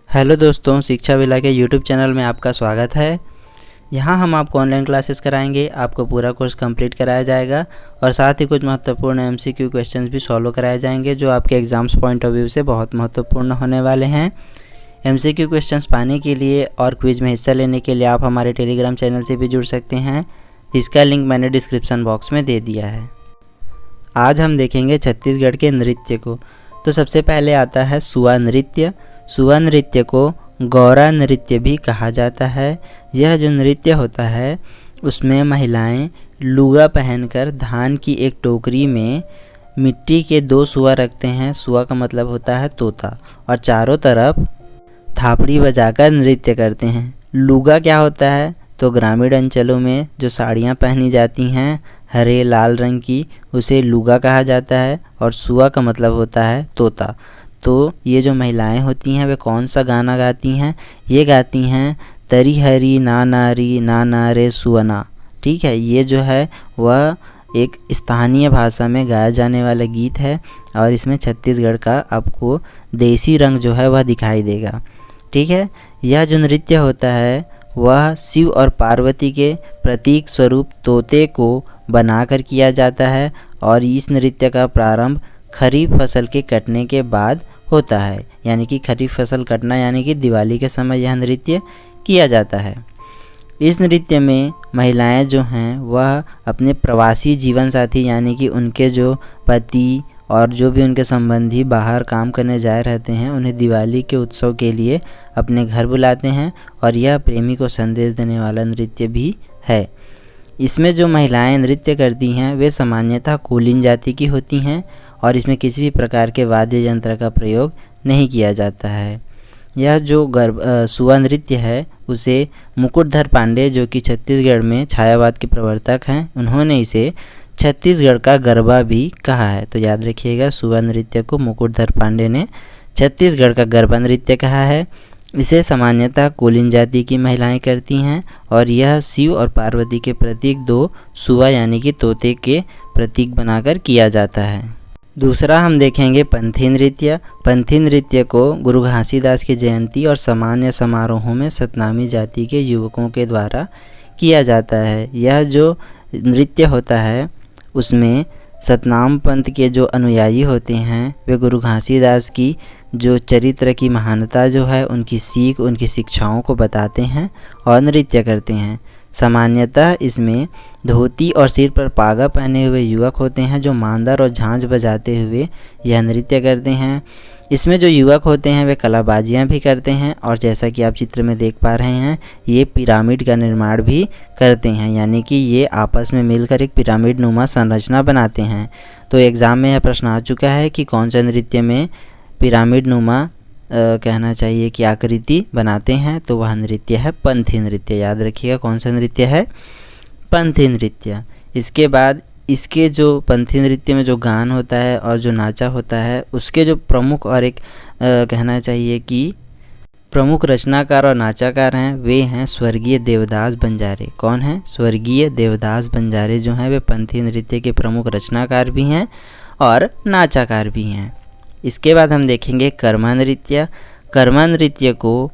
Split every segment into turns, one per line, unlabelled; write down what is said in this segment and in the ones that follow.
Hello दोस्तों, शिक्षा villa के यूट्यूब चैनल में आपका स्वागत है। यहाँ हम आपको ऑनलाइन क्लासेस कराएंगे, आपको पूरा कोर्स कंप्लीट कराया जाएगा और साथ ही कुछ महत्वपूर्ण एमसीक्यू क्वेश्चंस भी सॉल्व कराए जाएंगे जो आपके एग्ज़ाम्स पॉइंट ऑफ व्यू से बहुत महत्वपूर्ण होने वाले हैं। एमसीक्यू क्वेश्चंस पाने के लिए और क्विज़ में हिस्सा लेने के लिए आप हमारे टेलीग्राम चैनल से भी जुड़ सकते हैं, जिसका लिंक मैंने डिस्क्रिप्शन बॉक्स में दे दिया है। आज हम देखेंगे छत्तीसगढ़ के नृत्य को। तो सबसे पहले आता है सुआ नृत्य। सुआ नृत्य को गौरा नृत्य भी कहा जाता है। यह जो नृत्य होता है उसमें महिलाएं लुगा पहनकर धान की एक टोकरी में मिट्टी के 2 सुआ रखते हैं। सुआ का मतलब होता है तोता, और चारों तरफ थापड़ी बजाकर नृत्य करते हैं। लुगा क्या होता है? तो ग्रामीण अंचलों में जो साड़ियाँ पहनी जाती हैं हरे लाल रंग की, उसे लुगा कहा जाता है, और सुआ का मतलब होता है तोता। तो ये जो महिलाएं होती हैं वे कौन सा गाना गाती हैं? ये गाती हैं तरी हरी ना नारी ना नारे सुअना। ठीक है, ये जो है वह एक स्थानीय भाषा में गाया जाने वाला गीत है और इसमें छत्तीसगढ़ का आपको देसी रंग जो है वह दिखाई देगा। ठीक है, यह जो नृत्य होता है वह शिव और पार्वती के प्रतीक स्वरूप तोते को बनाकर किया जाता है और इस नृत्य का प्रारंभ खरीफ फसल के कटने के बाद होता है, यानी कि खरीफ फसल कटना यानी कि दिवाली के समय यह नृत्य किया जाता है। इस नृत्य में महिलाएं जो हैं वह अपने प्रवासी जीवन साथी यानी कि उनके जो पति और जो भी उनके संबंधी बाहर काम करने जाए रहते हैं उन्हें दिवाली के उत्सव के लिए अपने घर बुलाते हैं और यह प्रेमी को संदेश देने वाला नृत्य भी है। इसमें जो महिलाएं नृत्य करती हैं वे सामान्यतः कुलीन जाति की होती हैं और इसमें किसी भी प्रकार के वाद्य यंत्र का प्रयोग नहीं किया जाता है। यह जो सुआ नृत्य है उसे मुकुटधर पांडे, जो कि छत्तीसगढ़ में छायावाद के प्रवर्तक हैं, उन्होंने इसे छत्तीसगढ़ का गरबा भी कहा है। तो याद रखिएगा, सुआ नृत्य को मुकुटधर पांडे ने छत्तीसगढ़ का गरबा नृत्य कहा है। इसे सामान्यतः कुलीन जाति की महिलाएं करती हैं और यह शिव और पार्वती के प्रतीक 2 सुआ यानी कि तोते के प्रतीक बनाकर किया जाता है। दूसरा हम देखेंगे पंथी नृत्य। पंथी नृत्य को गुरु घासीदास की जयंती और सामान्य समारोहों में सतनामी जाति के युवकों के द्वारा किया जाता है। यह जो नृत्य होता है उसमें सतनाम पंथ के जो अनुयायी होते हैं वे गुरु घासीदास की जो चरित्र की महानता जो है उनकी सीख, उनकी शिक्षाओं को बताते हैं और नृत्य करते हैं। सामान्यतः इसमें धोती और सिर पर पागा पहने हुए युवक होते हैं जो मांदर और झांझ बजाते हुए यह नृत्य करते हैं। इसमें जो युवक होते हैं वे कलाबाजियाँ भी करते हैं और जैसा कि आप चित्र में देख पा रहे हैं ये पिरामिड का निर्माण भी करते हैं, यानी कि ये आपस में मिलकर एक पिरामिड नुमा संरचना बनाते हैं। तो एग्ज़ाम में यह प्रश्न आ चुका है कि कौन सा नृत्य में पिरामिड नुमा कहना चाहिए कि आकृति बनाते हैं, तो वह नृत्य है पंथी नृत्य। याद रखिएगा कौन सा नृत्य है? पंथी नृत्य। इसके बाद इसके जो पंथी नृत्य में जो गान होता है और जो नाचा होता है उसके जो प्रमुख और एक कहना चाहिए कि प्रमुख रचनाकार और नाचाकार हैं वे हैं स्वर्गीय देवदास बंजारे। कौन है? स्वर्गीय देवदास बंजारे जो हैं वे पंथी नृत्य के प्रमुख रचनाकार भी हैं और नाचाकार भी हैं। इसके बाद हम देखेंगे कर्मा नृत्य। कर्मा नृत्य को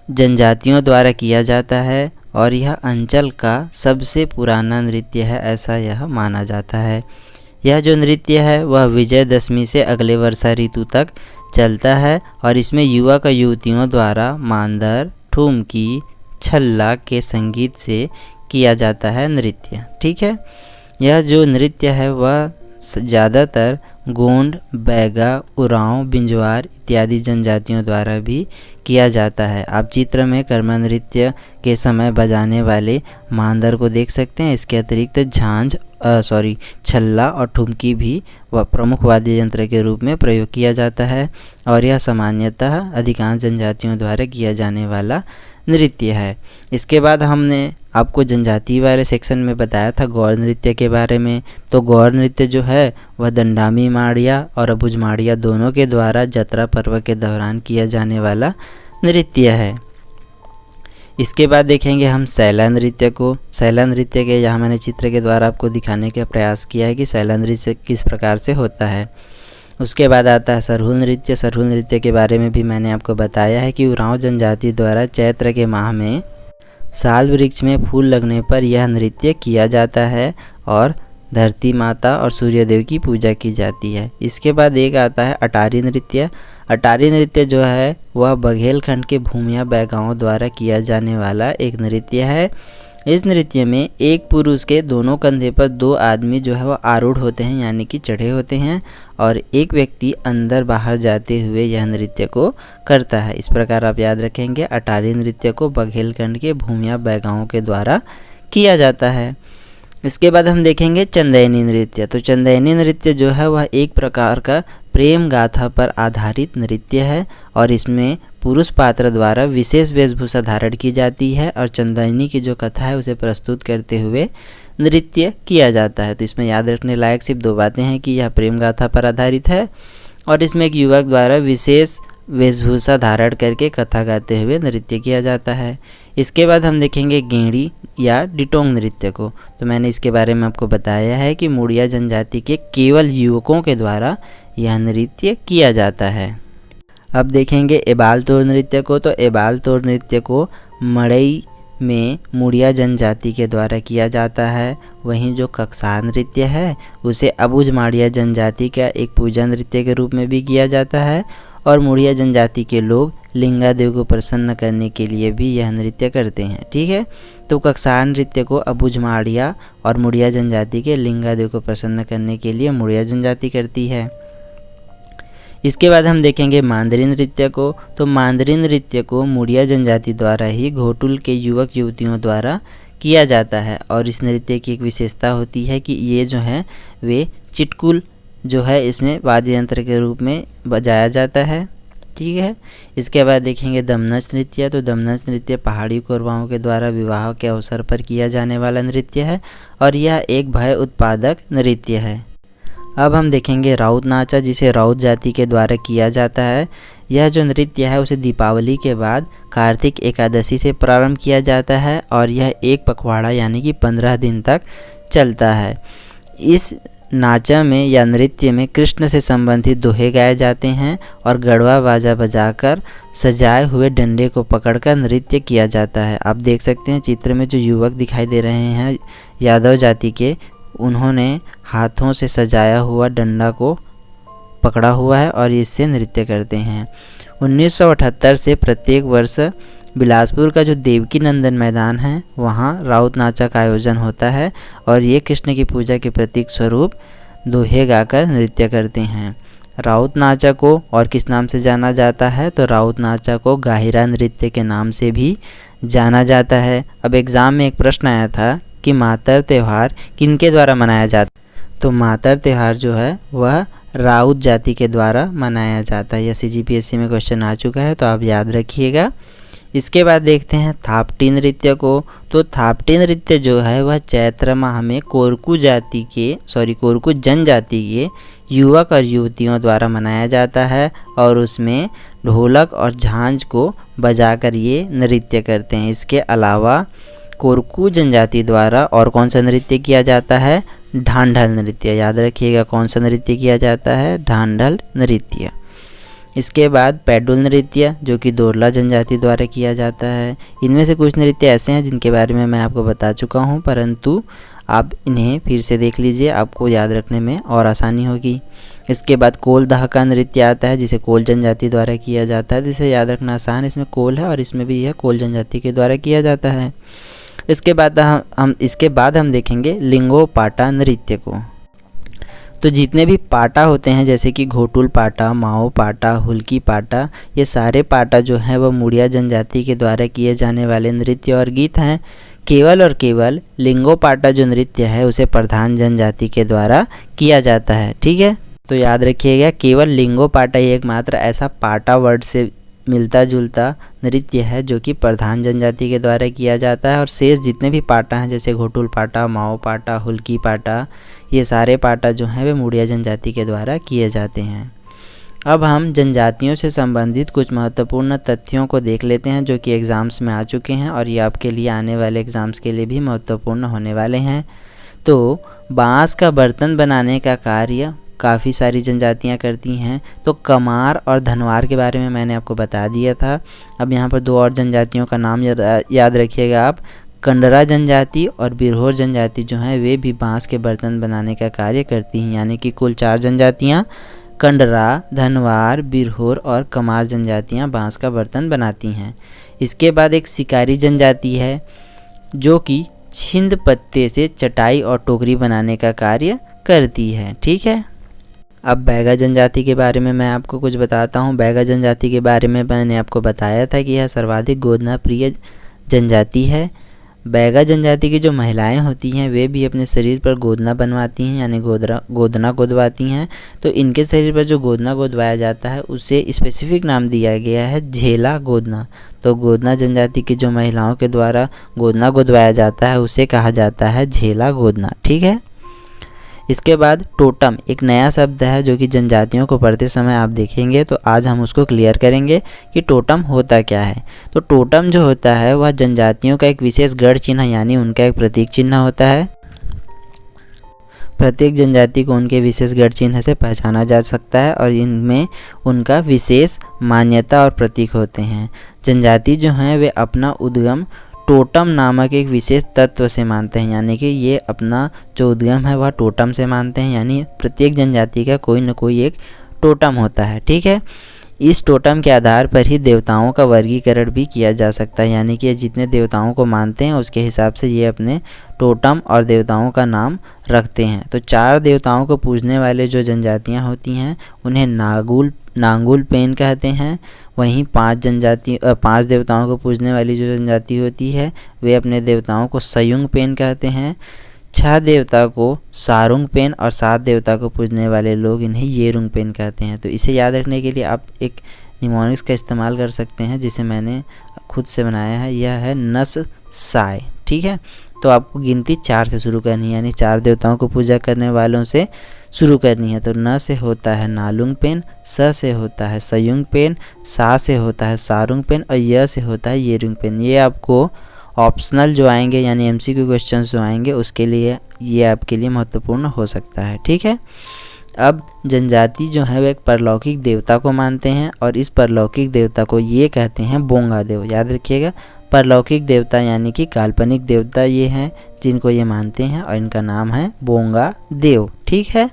जनजातियों द्वारा किया जाता है और यह अंचल का सबसे पुराना नृत्य है, ऐसा यह माना जाता है। यह जो नृत्य है वह विजयदशमी से अगले वर्षा ऋतु तक चलता है और इसमें युवक और युवतियों द्वारा मांदर, ठुमकी, छल्ला के संगीत से किया जाता है नृत्य। ठीक है, यह जो नृत्य है वह ज़्यादातर गोंड, बैगा, उरांव, बिंजवार इत्यादि जनजातियों द्वारा भी किया जाता है। आप चित्र में कर्मा नृत्य के समय बजाने वाले मांदर को देख सकते हैं। इसके अतिरिक्त छल्ला और ठुमकी भी वह प्रमुख वाद्य यंत्र के रूप में प्रयोग किया जाता है और यह सामान्यतः अधिकांश जनजातियों द्वारा किया जाने वाला नृत्य है। इसके बाद हमने आपको जनजाति वाले सेक्शन में बताया था गौर नृत्य के बारे में। तो गौर नृत्य जो है वह दंडामी माड़िया और अबुझ माड़िया दोनों के द्वारा जतरा पर्व के दौरान किया जाने वाला नृत्य है। इसके बाद देखेंगे हम सैला नृत्य को। सैला नृत्य के यहाँ मैंने चित्र के द्वारा आपको दिखाने का प्रयास किया है कि सैला नृत्य किस प्रकार से होता है। उसके बाद आता है सरहुल नृत्य। सरहुल नृत्य के बारे में भी मैंने आपको बताया है कि उरांव जनजाति द्वारा चैत्र के माह में साल वृक्ष में फूल लगने पर यह नृत्य किया जाता है और धरती माता और सूर्यदेव की पूजा की जाती है। इसके बाद एक आता है अटारी नृत्य। अटारी नृत्य जो है वह बघेलखंड के भूमिया बैगाओं द्वारा किया जाने वाला एक नृत्य है। इस नृत्य में एक पुरुष के दोनों कंधे पर 2 आदमी जो है वह आरूढ़ होते हैं, यानी कि चढ़े होते हैं, और एक व्यक्ति अंदर बाहर जाते हुए यह नृत्य को करता है। इस प्रकार आप याद रखेंगे, अटारी नृत्य को बघेलखंड के भूमिया बैगाओं के द्वारा किया जाता है। इसके बाद हम देखेंगे चंदैनी नृत्य। तो चंदैनी नृत्य जो है वह एक प्रकार का प्रेम गाथा पर आधारित नृत्य है और इसमें पुरुष पात्र द्वारा विशेष वेशभूषा धारण की जाती है और चंदैनी की जो कथा है उसे प्रस्तुत करते हुए नृत्य किया जाता है। तो इसमें याद रखने लायक सिर्फ 2 बातें हैं कि यह प्रेम गाथा पर आधारित है और इसमें एक युवक द्वारा विशेष वेशभूषा धारण करके कथा गाते हुए नृत्य किया जाता है। इसके बाद हम देखेंगे गेड़ी या डिटोंग नृत्य को। तो मैंने इसके बारे में आपको बताया है कि मुड़िया जनजाति के केवल युवकों के द्वारा यह नृत्य किया जाता है। अब देखेंगे एबाल तोड़ नृत्य को। तो एबाल तोड़ नृत्य को मड़ई में मुड़िया जनजाति के द्वारा किया जाता है। वहीं जो कक्सार नृत्य है उसे अबुझ माड़िया जनजाति का एक पूजा नृत्य के रूप में भी किया जाता है और मुड़िया जनजाति के लोग लिंगा देव को प्रसन्न करने के लिए भी यह नृत्य करते हैं। ठीक है, तो कक्सार नृत्य को अबुझ माड़िया और मुड़िया जनजाति के लिंगा देव को प्रसन्न करने के लिए मुड़िया जनजाति करती है। इसके बाद हम देखेंगे मांदरी नृत्य को। तो मांदरी नृत्य को मुड़िया जनजाति द्वारा ही घोटुल के युवक युवतियों द्वारा किया जाता है और इस नृत्य की एक विशेषता होती है कि ये जो है वे चिटकुल जो है इसमें वाद्य यंत्र के रूप में बजाया जाता है। ठीक है, इसके बाद देखेंगे दमनच नृत्य। तो दमनच नृत्य पहाड़ी कोरवाओं के द्वारा विवाह के अवसर पर किया जाने वाला नृत्य है और यह एक भय उत्पादक नृत्य है। अब हम देखेंगे राउत नाचा, जिसे राउत जाति के द्वारा किया जाता है। यह जो नृत्य है उसे दीपावली के बाद कार्तिक एकादशी से प्रारंभ किया जाता है और यह एक पखवाड़ा यानी कि 15 दिन तक चलता है। इस नाचा में या नृत्य में कृष्ण से संबंधित दोहे गाए जाते हैं और गढ़वा बाजा बजाकर सजाए हुए डंडे को पकड़कर नृत्य किया जाता है। आप देख सकते हैं चित्र में जो युवक दिखाई दे रहे हैं यादव जाति के, उन्होंने हाथों से सजाया हुआ डंडा को पकड़ा हुआ है और इससे नृत्य करते हैं। 1978 से प्रत्येक वर्ष बिलासपुर का जो देवकी नंदन मैदान है वहाँ राउत नाचा का आयोजन होता है और ये कृष्ण की पूजा के प्रतीक स्वरूप दोहे गाकर नृत्य करते हैं। राउत नाचा को और किस नाम से जाना जाता है? तो राउत नाचा को गाहिरा नृत्य के नाम से भी जाना जाता है। अब एग्ज़ाम में एक प्रश्न आया था कि मातर त्यौहार किनके द्वारा मनाया जाता है? तो मातर त्यौहार जो है वह राउत जाति के द्वारा मनाया जाता है। यह CGPSC में क्वेश्चन आ चुका है, तो आप याद रखिएगा। इसके बाद देखते हैं थापटी नृत्य को। तो थापटी नृत्य जो है वह चैत्र माह में कोरकू जनजाति के युवक और युवतियों द्वारा मनाया जाता है और उसमें ढोलक और झांझ को बजाकर ये नृत्य करते हैं। इसके अलावा कोरकू जनजाति द्वारा और कौन सा नृत्य किया जाता है? ढांढल नृत्य। याद रखिएगा कौन सा नृत्य किया जाता है? ढांढल नृत्य। इसके बाद पैडुल नृत्य जो कि दोरला जनजाति द्वारा किया जाता है। इनमें से कुछ नृत्य ऐसे हैं जिनके बारे में मैं आपको बता चुका हूं, परंतु आप इन्हें फिर से देख लीजिए, आपको याद रखने में और आसानी होगी। इसके बाद कोल दहका नृत्य आता है जिसे कोल जनजाति द्वारा किया जाता है, जिसे याद रखना आसान। इसमें कोल है और इसमें भी यह कोल जनजाति के द्वारा किया जाता है। इसके बाद हम देखेंगे लिंगो पाटा नृत्य को। तो जितने भी पाटा होते हैं जैसे कि घोटुल पाटा, माओ पाटा, हुल्की पाटा, ये सारे पाटा जो हैं वह मुड़िया जनजाति के द्वारा किए जाने वाले नृत्य और गीत हैं। केवल और केवल लिंगो पाटा जो नृत्य है उसे प्रधान जनजाति के द्वारा किया जाता है। ठीक है, तो याद रखिएगा केवल लिंगो पाटा ही एकमात्र ऐसा पाटा वर्ड से मिलता जुलता नृत्य है जो कि प्रधान जनजाति के द्वारा किया जाता है और शेष जितने भी पाटा हैं जैसे घोटुल पाटा, माओ पाटा, हुल्की पाटा, ये सारे पाटा जो हैं वे मुड़िया जनजाति के द्वारा किए जाते हैं। अब हम जनजातियों से संबंधित कुछ महत्वपूर्ण तथ्यों को देख लेते हैं जो कि एग्ज़ाम्स में आ चुके हैं और ये आपके लिए आने वाले एग्ज़ाम्स के लिए भी महत्वपूर्ण होने वाले हैं। तो बाँस का बर्तन बनाने का कार्य काफ़ी सारी जनजातियाँ करती हैं। तो कमार और धनवार के बारे में मैंने आपको बता दिया था। अब यहाँ पर 2 और जनजातियों का नाम याद रखिएगा आप। कंडरा जनजाति और बिरहोर जनजाति जो हैं वे भी बांस के बर्तन बनाने का कार्य करती हैं। यानी कि कुल 4 जनजातियाँ कंडरा, धनवार, बिरहोर और कमार जनजातियाँ बांस का बर्तन बनाती हैं। इसके बाद एक शिकारी जनजाति है जो कि छिंद पत्ते से चटाई और टोकरी बनाने का कार्य करती है। ठीक है। अब बैगा जनजाति के बारे में मैं आपको कुछ बताता हूँ। बैगा जनजाति के बारे में मैंने आपको बताया था कि यह सर्वाधिक गोदना प्रिय जनजाति है। बैगा जनजाति की जो महिलाएं होती हैं वे भी अपने शरीर पर गोदना बनवाती हैं, यानी गोदना गोदवाती हैं। तो इनके शरीर पर जो गोदना गोदवाया जाता है उसे स्पेसिफिक नाम दिया गया है झेला गोदना। तो गोदना जनजाति की जो महिलाओं के द्वारा गोदना गोदवाया जाता है उसे कहा जाता है झेला गोदना। ठीक है। इसके बाद टोटम एक नया शब्द है जो कि जनजातियों को पढ़ते समय आप देखेंगे, तो आज हम उसको क्लियर करेंगे कि टोटम होता क्या है। तो टोटम जो होता है वह जनजातियों का एक विशेष गढ़ चिन्ह यानी उनका एक प्रतीक चिन्ह होता है। प्रत्येक जनजाति को उनके विशेष गढ़ चिन्ह से पहचाना जा सकता है और इनमें उनका विशेष मान्यता और प्रतीक होते हैं। जनजाति जो हैं वे अपना उद्गम टोटम नामक एक विशेष तत्व से मानते हैं, यानी कि ये अपना जो उद्गम है वह टोटम से मानते हैं। यानी प्रत्येक जनजाति का कोई न कोई एक टोटम होता है। ठीक है। इस टोटम के आधार पर ही देवताओं का वर्गीकरण भी किया जा सकता है, यानी कि जितने देवताओं को मानते हैं उसके हिसाब से ये अपने टोटम और देवताओं का नाम रखते हैं। तो 4 देवताओं को पूजने वाले जो जनजातियाँ होती हैं उन्हें नांगुल पेन कहते हैं। वहीं 5 देवताओं को पूजने वाली जो जनजाति होती है वे अपने देवताओं को सयुंग पेन कहते हैं। 6 देवता को सारुंग पेन और 7 देवता को पूजने वाले लोग इन्हें येरुंग पेन कहते हैं। तो इसे याद रखने के लिए आप एक निमोनिक्स का इस्तेमाल कर सकते हैं जिसे मैंने खुद से बनाया है। यह है नस साय। ठीक है। तो आपको गिनती 4 से शुरू करनी है, यानी 4 देवताओं को पूजा करने वालों से शुरू करनी है। तो न से होता है नालुंग पेन, स से होता है सयुंग पेन, सा से होता है सारुंग पेन और य से होता है येरुंग पेन। ये आपको ऑप्शनल जो आएंगे यानी MCQ क्वेश्चंस जो आएंगे उसके लिए ये आपके लिए महत्वपूर्ण हो सकता है। ठीक है। अब जनजाति जो है वो एक परलौकिक देवता को मानते हैं और इस परलौकिक देवता को ये कहते हैं बोंगा देव। याद रखिएगा, परलौकिक देवता यानी कि काल्पनिक देवता ये हैं जिनको ये मानते हैं और इनका नाम है बोंगा देव। ठीक है।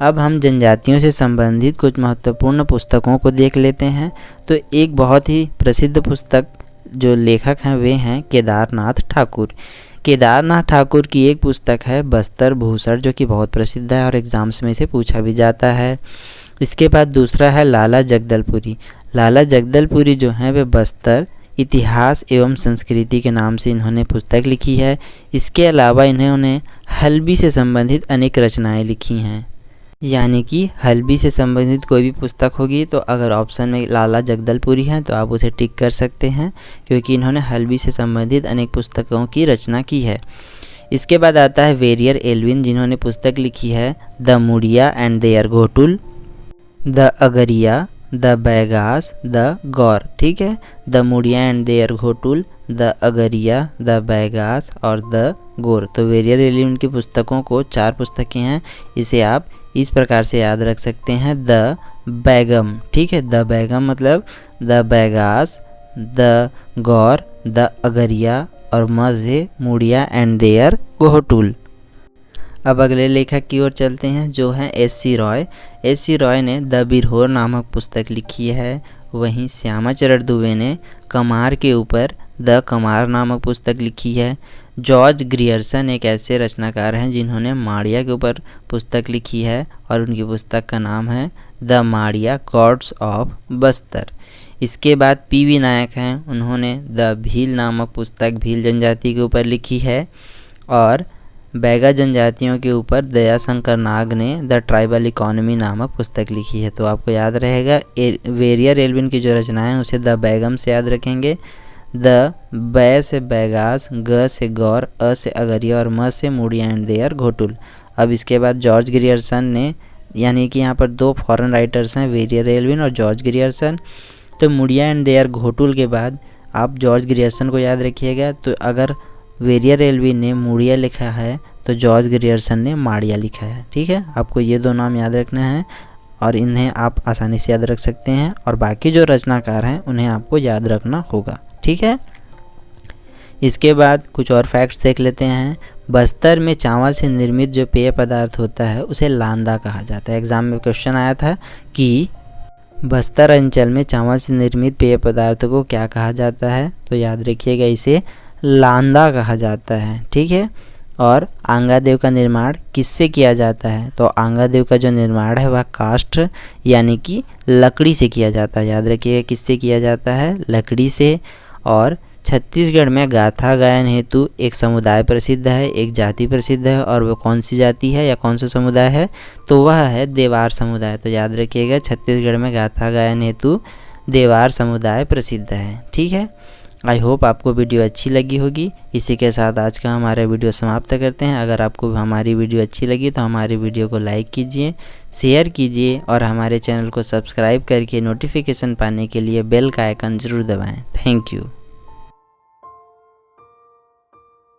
अब हम जनजातियों से संबंधित कुछ महत्वपूर्ण पुस्तकों को देख लेते हैं। तो एक बहुत ही प्रसिद्ध पुस्तक जो लेखक हैं वे हैं केदारनाथ ठाकुर। केदारनाथ ठाकुर की एक पुस्तक है बस्तर भूषण जो कि बहुत प्रसिद्ध है और एग्ज़ाम्स में से पूछा भी जाता है। इसके बाद दूसरा है लाला जगदलपुरी। लाला जगदलपुरी जो हैं वे बस्तर इतिहास एवं संस्कृति के नाम से इन्होंने पुस्तक लिखी है। इसके अलावा इन्होंने हल्बी से संबंधित अनेक रचनाएं लिखी हैं, यानी कि हल्बी से संबंधित कोई भी पुस्तक होगी तो अगर ऑप्शन में लाला जगदलपुरी है तो आप उसे टिक कर सकते हैं क्योंकि इन्होंने हल्बी से संबंधित अनेक पुस्तकों की रचना की है। इसके बाद आता है वेरियर एल्विन जिन्होंने पुस्तक लिखी है the Muria and their ghotul, the Agaria, the Baigas, the Gaur. ठीक है। The Muria and their ghotul, the Agaria, the Baigas और द गोर। तो वेरियर एल्विन की पुस्तकों को 4 पुस्तकें हैं, इसे आप इस प्रकार से याद रख सकते हैं द बैगम। ठीक है। द बैगम मतलब the Baigas, the Gaur, the Agaria और मज़े मुड़िया एंड देयर घोटुल। अब अगले लेखक की ओर चलते हैं जो हैं S.C. रॉय। S.C. रॉय ने द बिरहोर नामक पुस्तक लिखी है। वहीं श्यामाचरण दुबे ने कमार के ऊपर द कमार नामक पुस्तक लिखी है। जॉर्ज ग्रियर्सन एक ऐसे रचनाकार हैं जिन्होंने माड़िया के ऊपर पुस्तक लिखी है और उनकी पुस्तक का नाम है the Madia God's of Bastar. इसके बाद P.V. नायक हैं, उन्होंने द भील नामक पुस्तक भील जनजाति के ऊपर लिखी है और बैगा जनजातियों के ऊपर दयाशंकर नाग ने द ट्राइबल इकोनॉमी नामक पुस्तक लिखी है। तो आपको याद रहेगा वेरियर एल्विन की जो रचनाएं हैं उसे द बैगम से याद रखेंगे। द बै से बैगास, ग से गौर, अ से अगरिया और म से मुड़िया एंड देयर घोटुल। अब इसके बाद जॉर्ज ग्रियर्सन ने, यानी कि यहाँ पर 2 फॉरेन राइटर्स हैं वेरियर एल्विन और जॉर्ज ग्रियर्सन। तो मुड़िया एंड देयर घोटुल के बाद आप जॉर्ज ग्रियर्सन को याद रखिएगा। तो अगर वेरियर एल्विन ने मुड़िया लिखा है तो जॉर्ज ग्रियर्सन ने माड़िया लिखा है। ठीक है, आपको ये 2 नाम याद रखना है और इन्हें आप आसानी से याद रख सकते हैं, और बाकी जो रचनाकार हैं उन्हें आपको याद रखना होगा। ठीक है, इसके बाद कुछ और फैक्ट्स देख लेते हैं। बस्तर में चावल से निर्मित जो पेय पदार्थ होता है उसे लांदा कहा जाता है। एग्ज़ाम में क्वेश्चन आया था कि बस्तर अंचल में चावल से निर्मित पेय पदार्थ को क्या कहा जाता है, तो याद रखिएगा इसे लांदा कहा जाता है। ठीक है, और आंगादेव का निर्माण किससे किया जाता है, तो आंगादेव का जो निर्माण है वह काष्ठ यानी कि लकड़ी से किया जाता है। याद रखिएगा किससे किया जाता है, लकड़ी से। और छत्तीसगढ़ में गाथा गायन हेतु एक समुदाय प्रसिद्ध है, एक जाति प्रसिद्ध है, और वो कौन सी जाति है या कौन सा समुदाय है, तो वह है देवार समुदाय। तो याद रखिएगा छत्तीसगढ़ में गाथा गायन हेतु देवार समुदाय प्रसिद्ध है। ठीक है, आई होप आपको वीडियो अच्छी लगी होगी। इसी के साथ आज का हमारा वीडियो समाप्त करते हैं। अगर आपको हमारी वीडियो अच्छी लगी तो हमारी वीडियो को लाइक कीजिए, शेयर कीजिए, और हमारे चैनल को सब्सक्राइब करके नोटिफिकेशन पाने के लिए बेल का आइकन ज़रूर दबाएं। Thank you.